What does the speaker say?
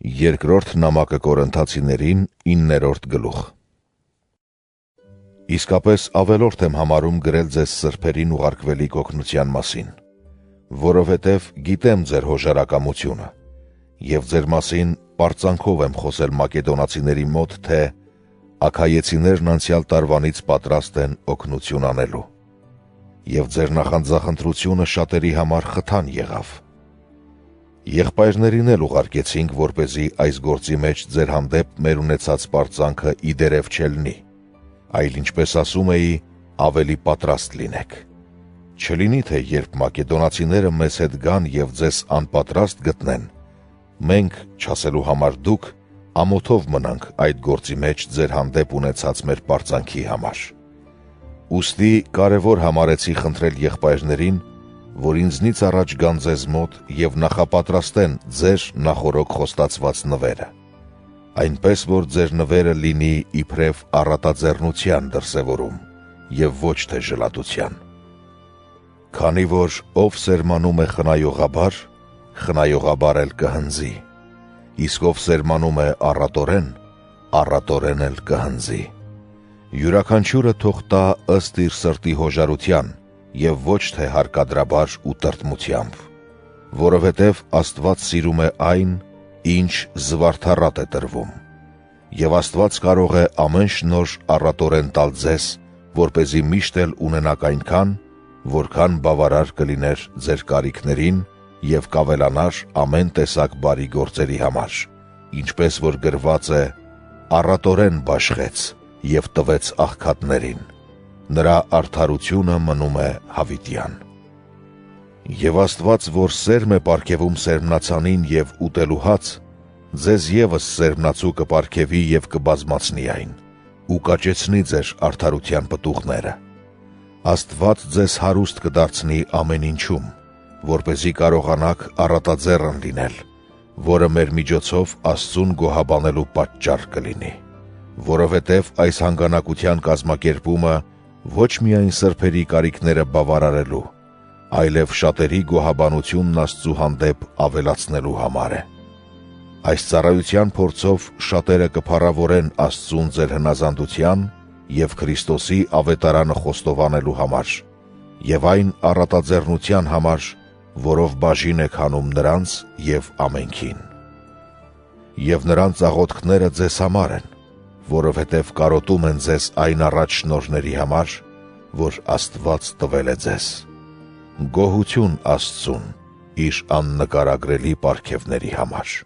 Երկրորդ նամակը Կորինթացիներին 9-րդ գլուխ։ Իսկապես ավելորդ եմ համարում գրել ձեզ սրբերին ուղարկվելիք օգնության մասին, որովհետև գիտեմ ձեր հոժարակամությունը, և ձեր մասին պարծանքով եմ խոսել մակեդոնացիների մոտ, թե աքայեցիներն անցյալ տարվանից պատրաստ են օգնություն անելու, և ձեր նախանձախնդրությունը շատերի համար խթան եղավ։ Եղբայրներին էլ ուղարկեցինք, որպեսզի այս գործի մեջ ձեր հանդեպ մեր ունեցած պարծանքը իդերև չելնի, այլ ինչպես ասում էի, ավելի պատրաստ լինեք։ Չլինի, թե երբ մակեդոնացիները մեզ հետ գան և ձեզ անպատրաստ գտնեն, մենք, չասելու համար դուք, ամոթով մնանք այդ գործի մեջ ձեր հանդեպ ունեցած մեր պարծանքի համար։ Ուստի կարևոր համարեցի խնդրել եղբայրներին, որ ինձնից առաջ գան ձեզ մոտ և նախապատրաստեն ձեր նախօրոք խոստացված նվերը, այնպես, որ ձեր նվերը լինի իբրև առատաձեռնության դրսևորում և ոչ թե ժլատության։ Քանի որ ով սերմանում է խնայողաբար, խնայողաբար էլ կհնձի, իսկ ով սերմանում է առատորեն, առատորեն էլ կհնձի։ Յուրաքանչյուրը թող տա ըստ իր սրտի հոժարության և ոչ թե հարկադրաբար ու տրտմությամբ, որովհետև Աստված սիրում է այն, ինչ զվարթառատ է տրվում, և Աստված կարող է ամեն շնորհ առատորեն տալ ձեզ, որպեսզի միշտ էլ ունենաք այնքան, որքան բավարար կլիներ ձեր կարիքներին և կավելանար ամեն տեսակ բարի գործերի համար, ինչպես որ գրված է. «Առատորեն բաշխեց և տվեց աղքատներին, նրա արդարությունը մնում է հավիտյան»։ Եվ Աստված, որ սերմ է պարգևում սերմնացանին և ուտելու հաց, ձեզ ևս սերմնացու կպարգևի և կբազմացնի այն, ու կաճեցնի ձեր արդարության պտուղները։ Աստված ձեզ հարուստ կդարձնի ամեն ինչում, որպեսզի կարողանաք առատաձեռն լինել, որը մեր միջոցով Աստծուն գոհաբանելու պատճառ կլինի։ Որովհետև այս հանգանակության կազմակերպումը ոչ միայն սրբերի կարիքները բավարարելու, այլև շատերի գոհաբանությունն Աստծու հանդեպ ավելացնելու համար է։ Այս ծառայության փորձով շատերը կփառավորեն Աստծուն ձեր հնազանդության և Քրիստոսի ավետարանը խոստովանելու համար և այն առատաձեռնության համար, որով բաժին եք հանում նրանց և ամենքին։ Եվ նրանց աղոթքները ձեզ համար են, որովհետև կարոտում են ձեզ այն առաջ շնորհների համար, որ Աստված տվել է ձեզ։ Գոհություն Աստծուն իր աննկարագրելի պարգևների համար։